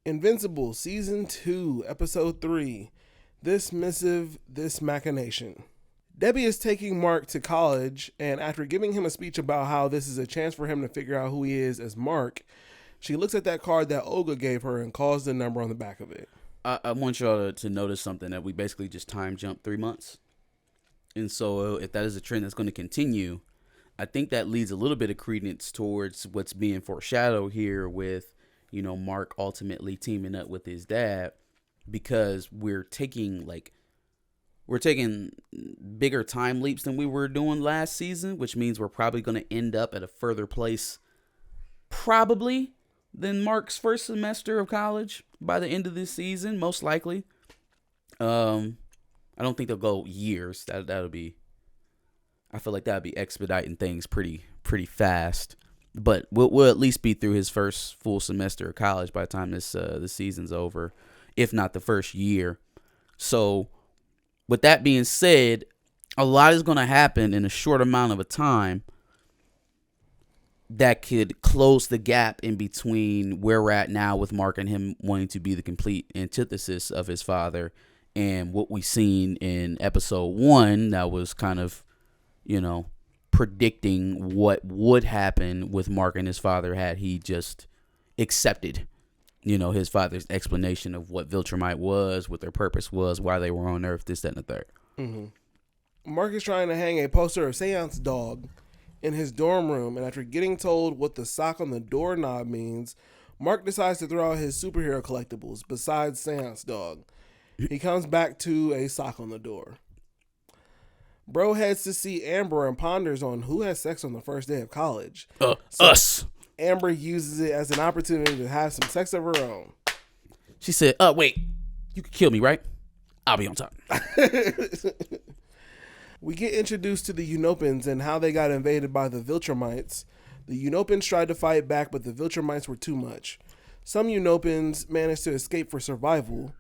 Invincible, Season 2, Episode 3, This Missive, This Machination. Debbie is taking Mark to college, and after giving him a speech about how this is a chance for him to figure out who he is as Mark, she looks at that card that Olga gave her and calls the number on the back of it. I want y'all to notice something, that we basically just time jump 3 months. And so if that is a trend that's going to continue, I think that leads a little bit of credence towards what's being foreshadowed here with, Mark ultimately teaming up with his dad, because we're taking bigger time leaps than we were doing last season, which means we're probably going to end up at a further place probably than Mark's first semester of college by the end of this season, most likely. I don't think they'll go years. That'll be, I feel like that'd be expediting things pretty fast. But we'll at least be through his first full semester of college by the time this season's over, if not the first year. So, with that being said, a lot is going to happen in a short amount of a time that could close the gap in between where we're at now with Mark and him wanting to be the complete antithesis of his father, and what we seen in episode 1 that was kind of, predicting what would happen with Mark and his father had he just accepted, his father's explanation of what Viltrumite was, what their purpose was, why they were on Earth, this, that, and the third. Mm-hmm. Mark is trying to hang a poster of Seance Dog in his dorm room, and after getting told what the sock on the doorknob means, Mark decides to throw out his superhero collectibles besides Seance Dog. He comes back to a sock on the door. Bro heads to see Amber and ponders on who has sex on the first day of college. Us. Amber uses it as an opportunity to have some sex of her own. She said, wait, you can kill me, right? I'll be on top. We get introduced to the Unopans and how they got invaded by the Viltrumites. The Unopans tried to fight back, but the Viltrumites were too much. Some Unopans managed to escape for survival.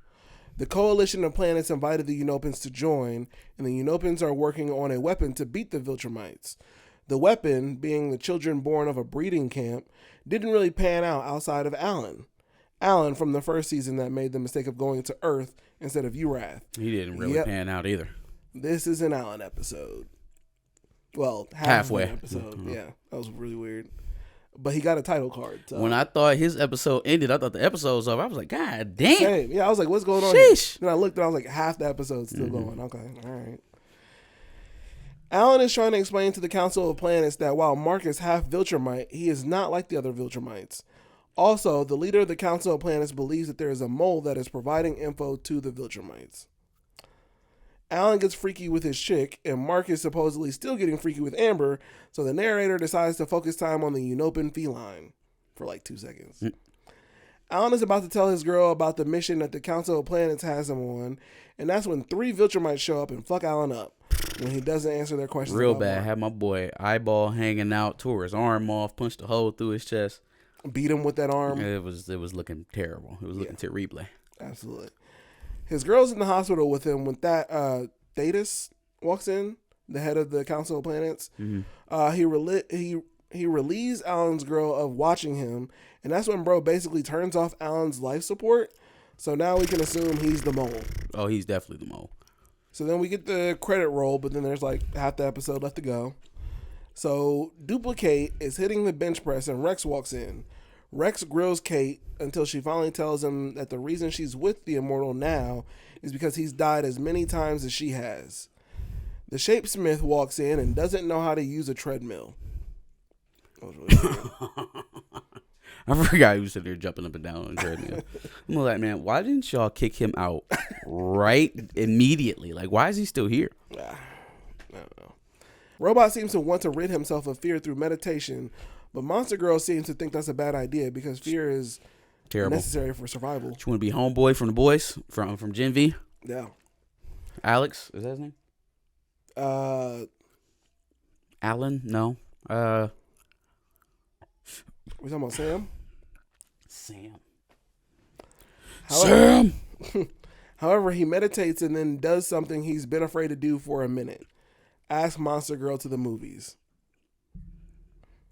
The coalition of planets invited the Unopans to join, and the Unopans are working on a weapon to beat the Viltrumites. The weapon, being the children born of a breeding camp, didn't really pan out outside of Alan. Alan from the first season that made the mistake of going to Earth instead of Urath. He didn't really pan out either. This is an Alan episode. Well, halfway episode. Mm-hmm. Yeah, that was really weird. But he got a title card. So. When I thought his episode ended, I thought the episode was over. I was like, God damn. Same. Yeah, I was like, what's going on Sheesh. here? Then I looked and I was like, half the episode's still going. Okay, all right. Alan is trying to explain to the Council of Planets that while Mark is half Viltrumite, he is not like the other Viltrumites. Also, the leader of the Council of Planets believes that there is a mole that is providing info to the Viltrumites. Alan gets freaky with his chick, and Mark is supposedly still getting freaky with Amber, so the narrator decides to focus time on the Unopan feline for like 2 seconds. Alan is about to tell his girl about the mission that the Council of Planets has him on, and that's when 3 Viltrumites show up and fuck Alan up when he doesn't answer their questions. Real bad. Mark. Had my boy eyeball hanging out, tore his arm off, punched a hole through his chest. Beat him with that arm. It was looking terrible. It was looking terrible. Absolutely. His girl's in the hospital with him when that Thetis walks in, the head of the Council of Planets. Mm-hmm. He relieves Alan's girl of watching him, and that's when bro basically turns off Alan's life support. So now we can assume he's the mole. Oh, he's definitely the mole. So then we get the credit roll, but then there's like half the episode left to go. So Duplicate is hitting the bench press, and Rex walks in. Rex grills Kate until she finally tells him that the reason she's with the Immortal now is because he's died as many times as she has. The Shapesmith walks in and doesn't know how to use a treadmill. That was really weird. I forgot he was sitting there jumping up and down on a treadmill. I'm like, man, why didn't y'all kick him out right immediately? Like, why is he still here? I don't know. Robot seems to want to rid himself of fear through meditation, but Monster Girl seems to think that's a bad idea because fear is terrible, necessary for survival. You want to be homeboy from the boys from Gen V? Yeah. Alex, is that his name? Alan? No. We talking about Sam? Sam. However, he meditates and then does something he's been afraid to do for a minute. Ask Monster Girl to the movies.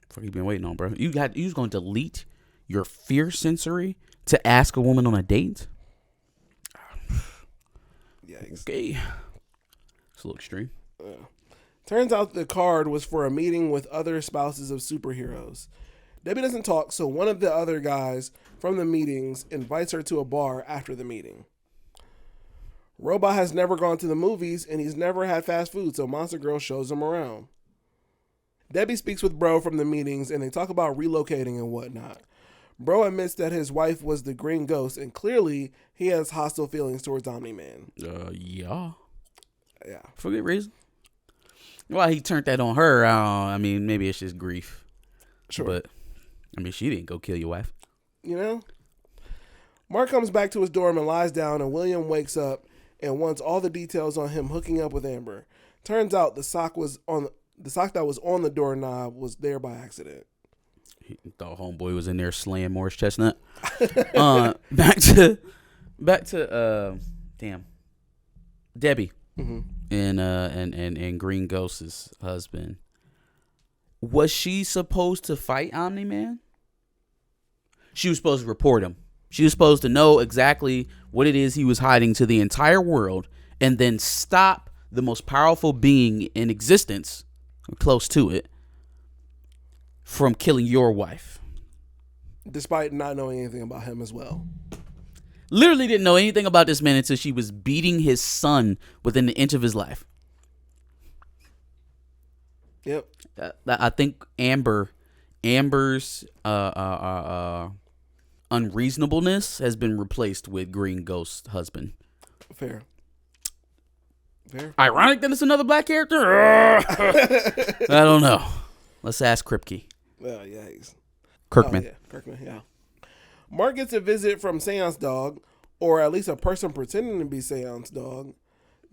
Fuck you been waiting on, bro. You was going to delete your fear sensory to ask a woman on a date? Yikes. Okay. It's a little extreme. Turns out the card was for a meeting with other spouses of superheroes. Debbie doesn't talk, so one of the other guys from the meetings invites her to a bar after the meeting. Robot has never gone to the movies, and he's never had fast food, so Monster Girl shows him around. Debbie speaks with Bro from the meetings, and they talk about relocating and whatnot. Bro admits that his wife was the Green Ghost, and clearly he has hostile feelings towards Omni-Man. Yeah. Yeah. For good reason. Well, he turned that on her. I mean, maybe it's just grief. Sure. But, I mean, she didn't go kill your wife. You know? Mark comes back to his dorm and lies down, and William wakes up and wants all the details on him hooking up with Amber. Turns out the sock that was on the doorknob was there by accident. He thought homeboy was in there slaying Morris Chestnut. Back to Debbie. Mm-hmm. And Green Ghost's husband. Was she supposed to fight Omni-Man? She was supposed to report him. She was supposed to know exactly what it is he was hiding to the entire world, and then stop the most powerful being in existence, close to it, from killing your wife. Despite not knowing anything about him as well. Literally didn't know anything about this man until she was beating his son within an inch of his life. Yep. I think Amber's unreasonableness has been replaced with Green Ghost's husband. Fair. Ironic that it's another black character? I don't know. Let's ask Kripke. Well, yikes. Kirkman. Oh, yeah. Kirkman, yeah. Mark gets a visit from Seance Dog, or at least a person pretending to be Seance Dog.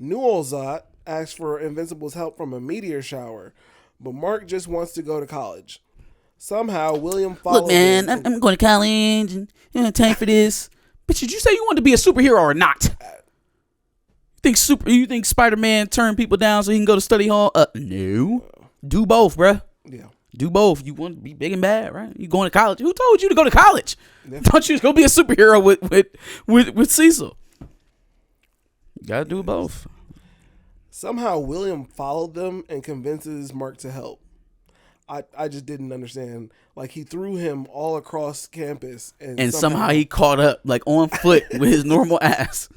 Newellzot asks for Invincible's help from a meteor shower, but Mark just wants to go to college. Somehow, William follows. Look, man, I'm going to college and time for this. But did you say you wanted to be a superhero or not? You think Spider-Man turned people down so he can go to study hall? No. Do both, bruh. Yeah. Do both. You want to be big and bad, right? You going to college? Who told you to go to college? Yeah. Thought you was gonna be a superhero with Cecil. You gotta do both. Somehow William followed them and convinces Mark to help. I just didn't understand. Like, he threw him all across campus, and somehow he caught up, like, on foot with his normal ass.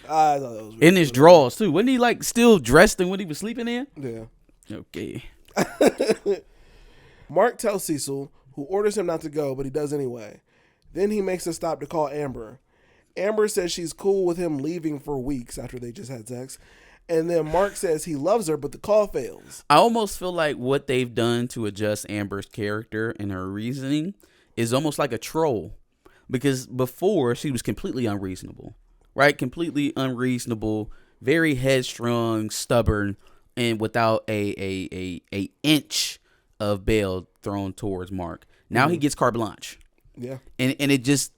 I thought that was really in his drawers too. Wasn't he like still dressed in what he was sleeping in? Yeah. Okay. Mark tells Cecil, who orders him not to go, but he does anyway. Then he makes a stop to call Amber. Amber says she's cool with him leaving for weeks after they just had sex. And then Mark says he loves her, but the call fails. I almost feel like what they've done to adjust Amber's character and her reasoning is almost like a troll. Because before, she was completely unreasonable. Right? Completely unreasonable, very headstrong, stubborn, and without a inch of bail thrown towards Mark. Now he gets carte blanche. Yeah. And it just,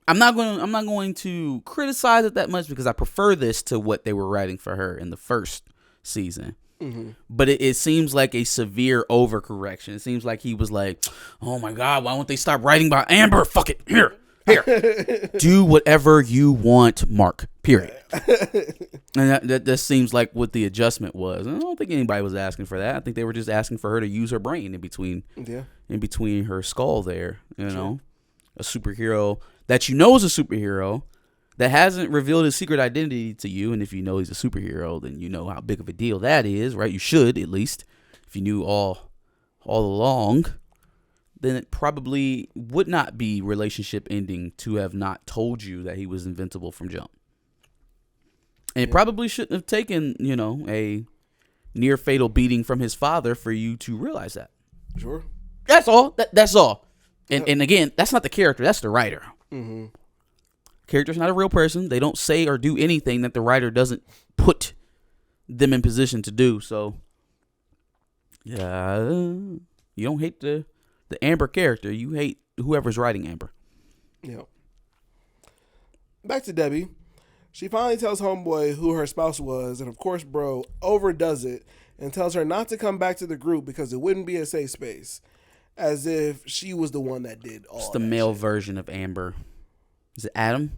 I'm not going to criticize it that much because I prefer this to what they were writing for her in the first season. Mm-hmm. But it seems like a severe overcorrection. It seems like he was like, oh my God, why won't they stop writing about Amber? Fuck it. Here. Do whatever you want, Mark. Period. And that seems like what the adjustment was. And I don't think anybody was asking for that. I think they were just asking for her to use her brain in between her skull there. You know, a superhero that you know is a superhero that hasn't revealed his secret identity to you. And if you know he's a superhero, then you know how big of a deal that is, right? You should, at least, if you knew all along. Then it probably would not be relationship ending to have not told you that he was invincible from jump. And it probably shouldn't have taken, a near fatal beating from his father for you to realize that. Sure. That's all. That's all. And again, that's not the character. That's the writer. Mm-hmm. Character's not a real person. They don't say or do anything that the writer doesn't put them in position to do. So, yeah, you don't hate the Amber character. You hate whoever's writing Amber. Yeah. Back to Debbie. She finally tells Homeboy who her spouse was, and of course, bro overdoes it and tells her not to come back to the group because it wouldn't be a safe space. as if she was the one that did all. It's the male version of Amber. Is it Adam?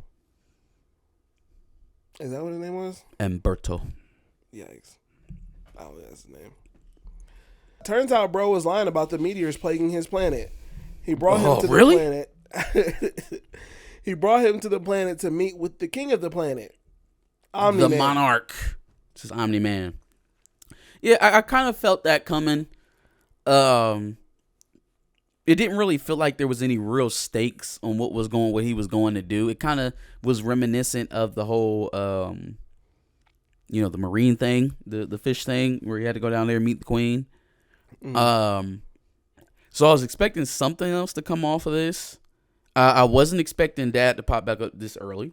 Is that what his name was? Umberto. Yikes. Oh, that's his name. Turns out bro was lying about the meteors plaguing his planet. He brought him to the planet. He brought him to the planet to meet with the king of the planet. Omni-Man. The monarch. This is Omni-Man. Yeah, I kind of felt that coming. It didn't really feel like there was any real stakes on what he was going to do. It kind of was reminiscent of the whole, the marine thing, the fish thing, where he had to go down there and meet the queen. Mm. So I was expecting something else to come off of this. I wasn't expecting Dad to pop back up this early.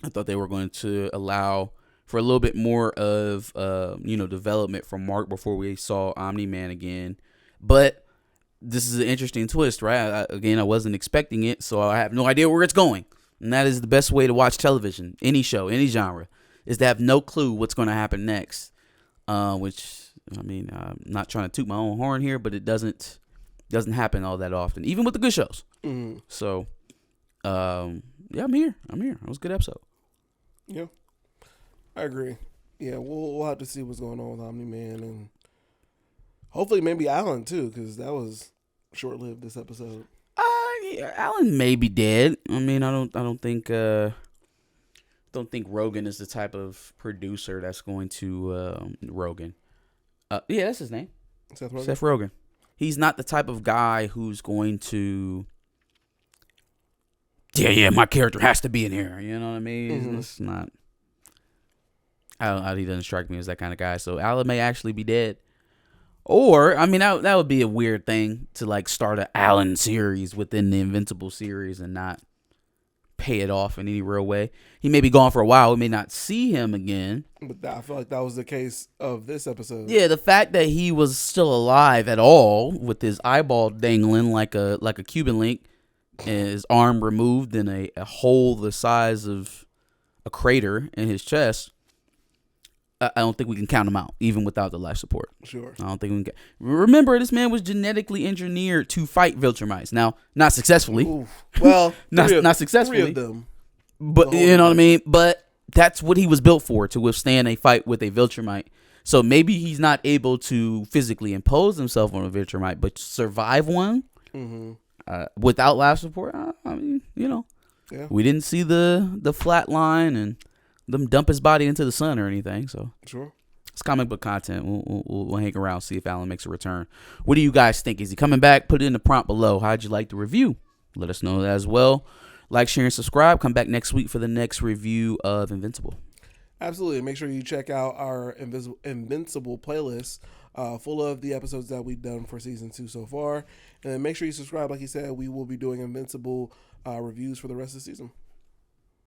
I thought they were going to allow for a little bit more of, development from Mark before we saw Omni-Man again. But this is an interesting twist, right? I wasn't expecting it, so I have no idea where it's going. And that is the best way to watch television, any show, any genre, is to have no clue what's going to happen next. Which, I'm not trying to toot my own horn here, but it doesn't happen all that often, even with the good shows. Mm-hmm. So, I'm here. It was a good episode. Yeah, I agree. Yeah, we'll have to see what's going on with Omni-Man, and hopefully maybe Alan too, because that was short-lived this episode. Yeah, Alan may be dead. I don't think Rogen is the type of producer that's going to Rogen. Yeah, that's his name. Seth Rogen. Seth Rogen. He's not the type of guy who's going to. Yeah, my character has to be in here. You know what I mean? Mm-hmm. It's not. He doesn't strike me as that kind of guy. So Alan may actually be dead. Or, that would be a weird thing to like start an Alan series within the Invincible series and not pay it off in any real way. He may be gone for a while. We may not see him again. But I feel like that was the case of this episode. Yeah, the fact that he was still alive at all with his eyeball dangling like a Cuban link and his arm removed and a hole the size of a crater in his chest, I don't think we can count him out, even without the life support. Sure. I don't think we can. Remember, this man was genetically engineered to fight Viltrumites. Now, not successfully. Oof. Well, not successfully. 3 of them. But you know what I mean? But that's what he was built for, to withstand a fight with a Viltrumite. So maybe he's not able to physically impose himself on a Viltrumite, but survive one without life support. Yeah. We didn't see the flat line and them dump his body into the sun or anything. So sure, it's comic book content. We'll hang around, see if Alan makes a return. What do you guys think? Is he coming back? Put it in the prompt below. How'd you like the review? Let us know that as well. Like, share, and subscribe. Come back next week for the next review of Invincible. Absolutely. Make sure you check out our Invincible playlist full of the episodes that we've done for season 2 so far. And then make sure you subscribe. Like he said, we will be doing Invincible reviews for the rest of the season.